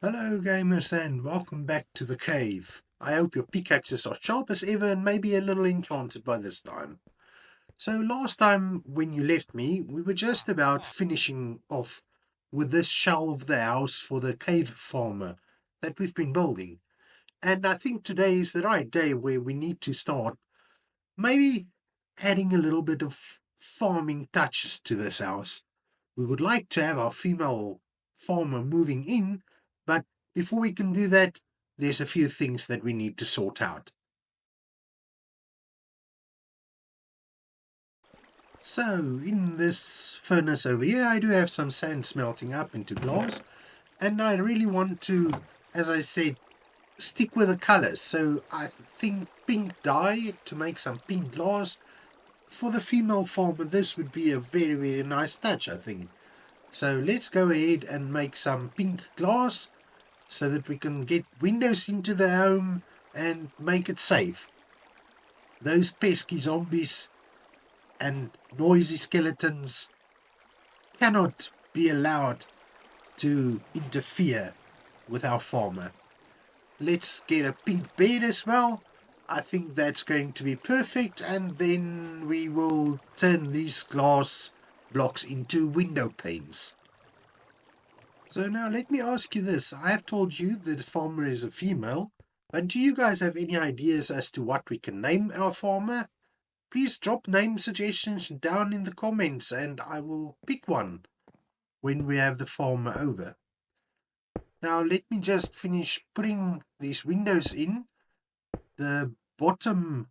Hello gamers and welcome back to the cave. I hope your pickaxes are sharp as ever and maybe a little enchanted by this time. So last time when you left me, we were just about finishing off with this shell of the house for the cave farmer that we've been building. And I think today is the right day where we need to start maybe adding a little bit of farming touches to this house. We would like to have our female farmer moving in, but before we can do that, there's a few things that we need to sort out. So, in this furnace over here, I do have some sand smelting up into glass, and I really want to, as I said, stick with the colors. So I think pink dye to make some pink glass. For the female farmer, this would be a very, very nice touch, I think. So let's go ahead and make some pink glass so that we can get windows into the home and make it safe. Those pesky zombies and noisy skeletons cannot be allowed to interfere with our farmer. Let's get a pink bed as well. I think that's going to be perfect, and then we will turn these glass blocks into window panes. So now let me ask you this. I have told you that the farmer is a female, but do you guys have any ideas as to what we can name our farmer? Please drop name suggestions down in the comments and I will pick one when we have the farmer over. Now let me just finish putting these windows in. The bottom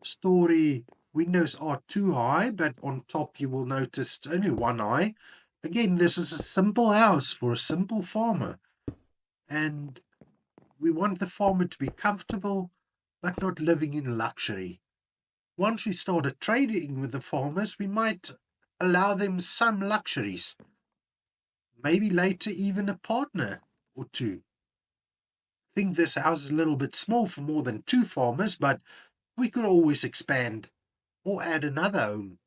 story windows are too high, but on top you will notice it's only one eye. Again, this is a simple house for a simple farmer, and we want the farmer to be comfortable but not living in luxury. Once we started trading with the farmers, we might allow them some luxuries, maybe later even a partner or two. I think this house is a little bit small for more than two farmers, but we could always expand or add another home.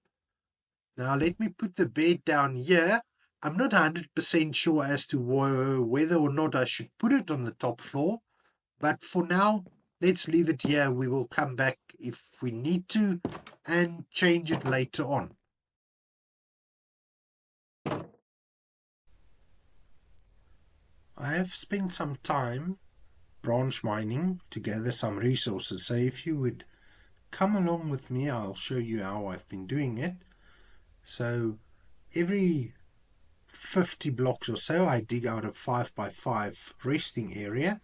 Now let me put the bed down here. I'm not 100% sure as to whether or not I should put it on the top floor, but for now, let's leave it here. We will come back if we need to and change it later on. I have spent some time branch mining to gather some resources, so if you would come along with me, I'll show you how I've been doing it. So every 50 blocks or so I dig out a 5x5 resting area.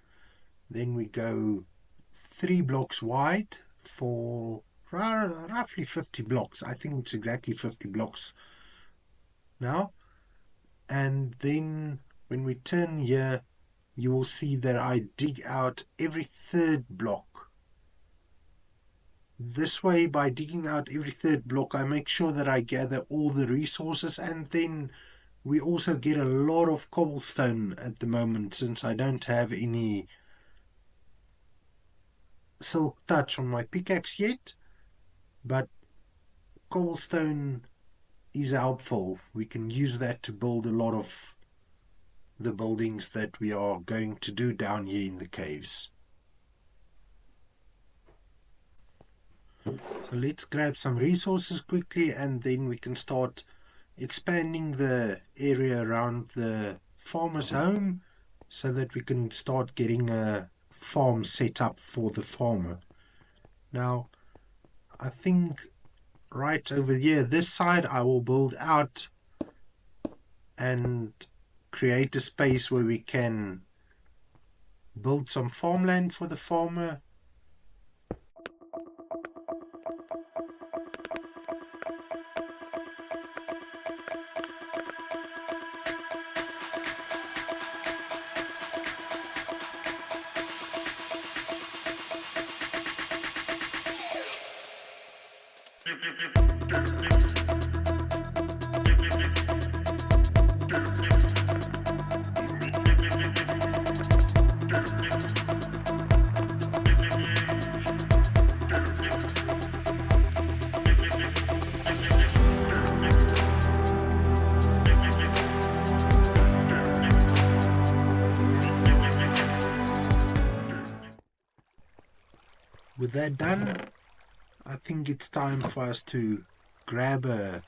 Then we go 3 blocks wide for roughly 50 blocks. I think it's exactly 50 blocks now. And then when we turn here, you will see that I dig out every third block. This way, by digging out every third block, I make sure that I gather all the resources, and then we also get a lot of cobblestone at the moment since I don't have any silk touch on my pickaxe yet, but cobblestone is helpful. We can use that to build a lot of the buildings that we are going to do down here in the caves. So let's grab some resources quickly and then we can start expanding the area around the farmer's home so that we can start getting a farm set up for the farmer. Now, I think right over here, this side, I will build out and create a space where we can build some farmland for the farmer. with that done, I think it's time for us to grab a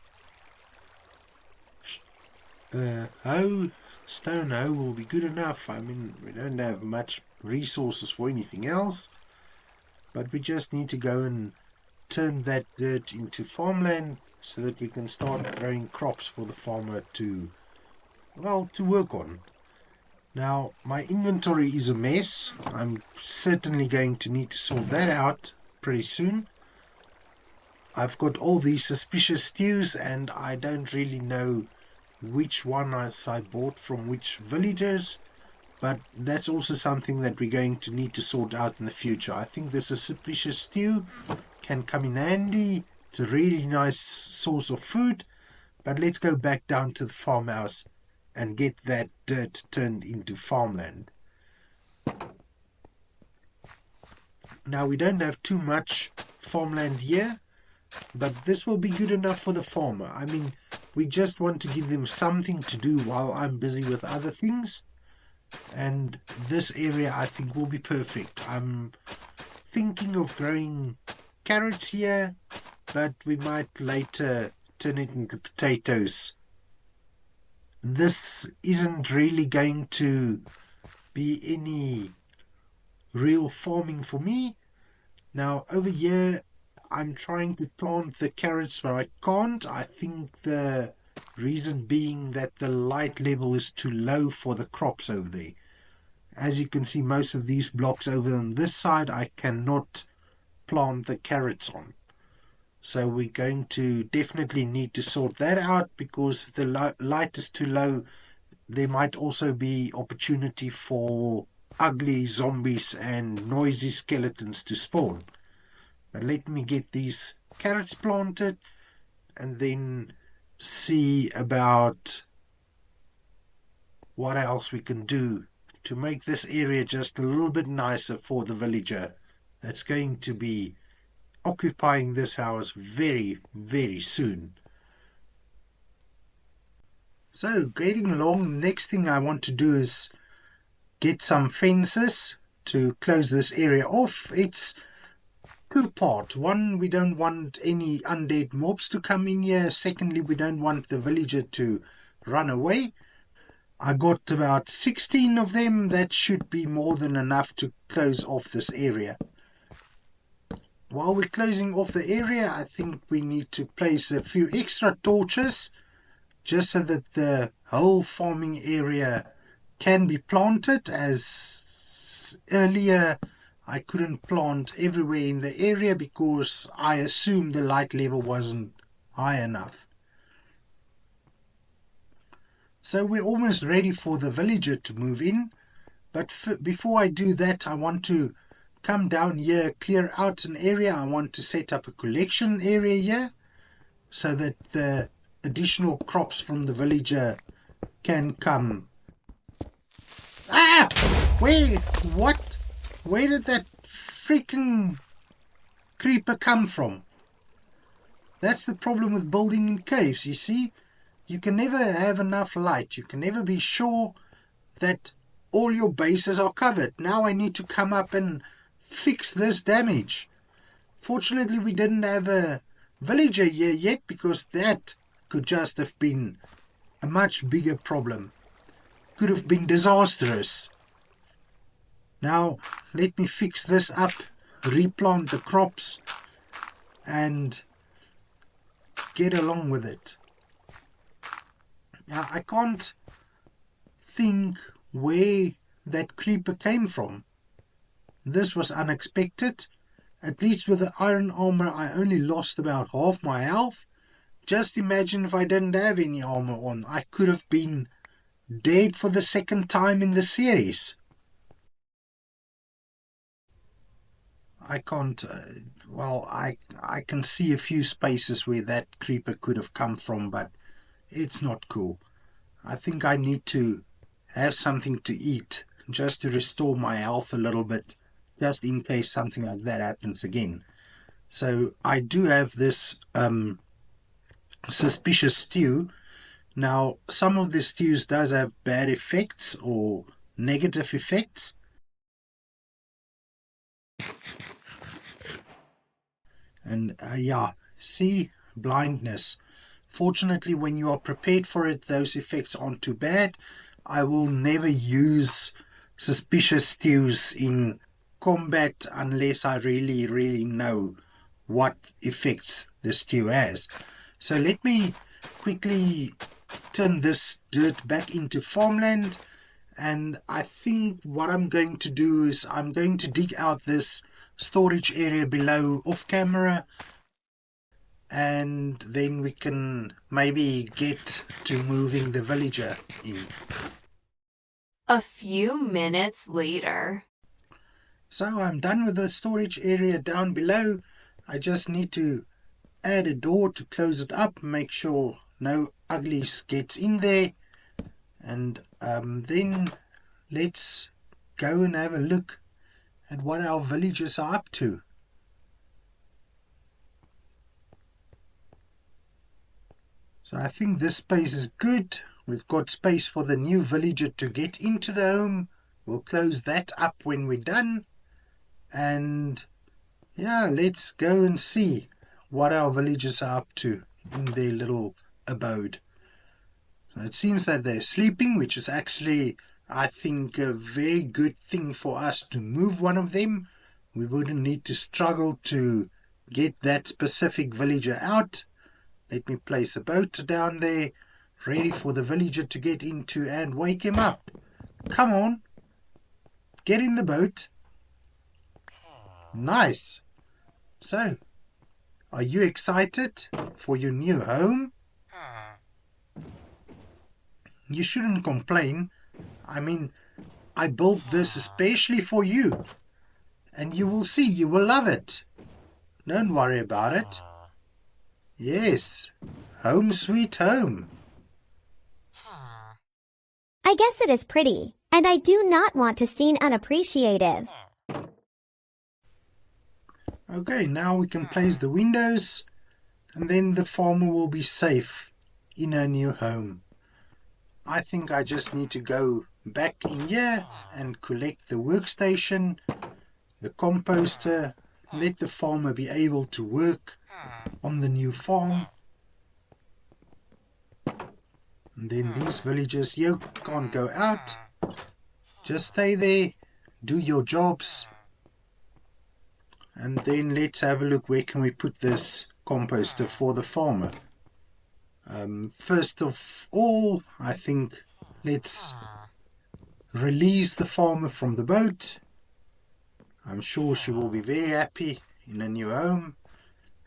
hoe. Stone hoe will be good enough. I mean, we don't have much resources for anything else, but we just need to go and turn that dirt into farmland so that we can start growing crops for the farmer to work on. Now, my inventory is a mess. I'm certainly going to need to sort that out pretty soon. I've got all these suspicious stews and I don't really know which one I bought from which villagers, but that's also something that we're going to need to sort out in the future. I think the suspicious stew can come in handy. It's a really nice source of food, but let's go back down to the farmhouse and get that dirt turned into farmland. Now, we don't have too much farmland here, but this will be good enough for the farmer. I mean, we just want to give them something to do while I'm busy with other things. And this area, I think, will be perfect. I'm thinking of growing carrots here, but we might later turn it into potatoes. This isn't really going to be any real farming for me. Now, over here, I'm trying to plant the carrots, but I can't. I think the reason being that the light level is too low for the crops over there. As you can see, most of these blocks over on this side, I cannot plant the carrots on. So we're going to definitely need to sort that out, because if the light is too low, there might also be opportunity for ugly zombies and noisy skeletons to spawn. But let me get these carrots planted and then see about what else we can do to make this area just a little bit nicer for the villager that's going to be occupying this house very, very soon. So, getting along, the next thing I want to do is get some fences to close this area off. It's two parts. One, we don't want any undead mobs to come in here. Secondly, we don't want the villager to run away. I got about 16 of them. That should be more than enough to close off this area. While we're closing off the area, I think we need to place a few extra torches just so that the whole farming area can be planted, as earlier I couldn't plant everywhere in the area because I assumed the light level wasn't high enough. So we're almost ready for the villager to move in, but before I do that, I want to come down here, clear out an area. I want to set up a collection area here so that the additional crops from the villager can come. Ah! What? Where did that freaking creeper come from? That's the problem with building in caves, you see? You can never have enough light. You can never be sure that all your bases are covered. Now I need to come up and fix this damage. Fortunately, we didn't have a villager here yet, because that could just have been a much bigger problem. Could have been disastrous. Now, let me fix this up, replant the crops, and get along with it. Now, I can't think where that creeper came from. This was unexpected. At least with the iron armor, I only lost about half my health. Just imagine if I didn't have any armor on. I could have been dead for the second time in the series. I can't... I can see a few spaces where that creeper could have come from, but it's not cool. I think I need to have something to eat just to restore my health a little bit, just in case something like that happens again. So I do have this suspicious stew. Now, some of the stews does have bad effects or negative effects. And yeah, see, blindness. Fortunately, when you are prepared for it, those effects aren't too bad. I will never use suspicious stews in combat unless I really know what effects the stew has. So let me quickly turn this dirt back into farmland, and I think what I'm going to do is I'm going to dig out this storage area below off camera, and then we can maybe get to moving the villager in. A few minutes later. So I'm done with the storage area down below. I just need to add a door to close it up, make sure no uglies gets in there, and then let's go and have a look at what our villagers are up to. So I think this space is good. We've got space for the new villager to get into the home. We'll close that up when we're done. And yeah, let's go and see what our villagers are up to in their little abode. So it seems that they're sleeping, which is actually, I think, a very good thing for us to move one of them. We wouldn't need to struggle to get that specific villager out. Let me place a boat down there, ready for the villager to get into and wake him up. Come on, get in the boat. Nice. So, are you excited for your new home? You shouldn't complain. I mean, I built this especially for you. And you will see, you will love it. Don't worry about it. Yes, home sweet home. I guess it is pretty, and I do not want to seem unappreciative. Okay, now we can place the windows, and then the farmer will be safe in her new home. I think I just need to go back in here and collect the workstation, the composter, let the farmer be able to work on the new farm. And then these villagers here can't go out. Just stay there, do your jobs. And then let's have a look, where can we put this composter for the farmer? First of all, I think let's release the farmer from the boat. I'm sure she will be very happy in a new home.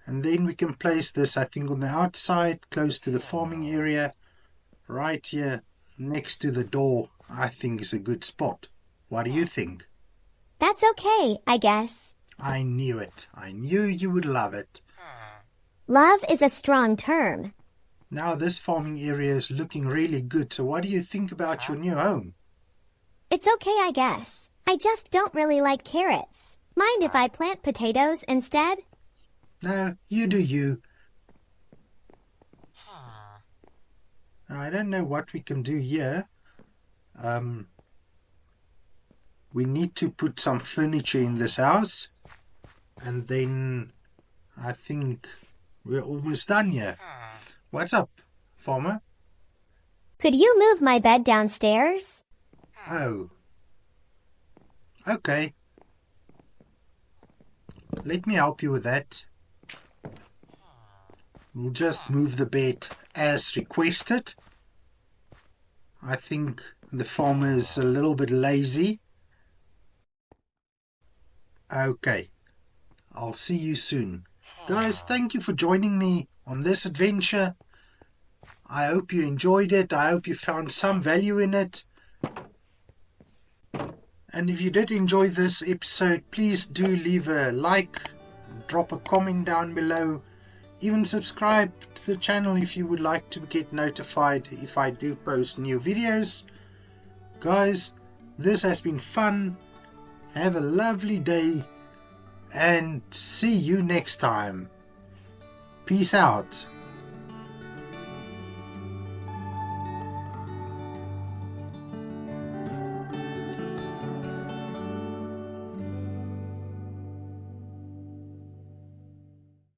And then we can place this, I think, on the outside, close to the farming area, right here next to the door. I think is a good spot. What do you think? That's okay, I guess. I knew it. I knew you would love it. Love is a strong term. Now this farming area is looking really good. So what do you think about your new home? It's okay, I guess. I just don't really like carrots. Mind if I plant potatoes instead? No, you do you. I don't know what we can do here. We need to put some furniture in this house. And then I think we're almost done here. What's up, farmer? Could you move my bed downstairs? Oh. Okay. Let me help you with that. We'll just move the bed as requested. I think the farmer is a little bit lazy. Okay. I'll see you soon. Guys, thank you for joining me on this adventure. I hope you enjoyed it. I hope you found some value in it. And if you did enjoy this episode, please do leave a like, drop a comment down below, even subscribe to the channel if you would like to get notified if I do post new videos. Guys, this has been fun. Have a lovely day and see you next time. Peace out.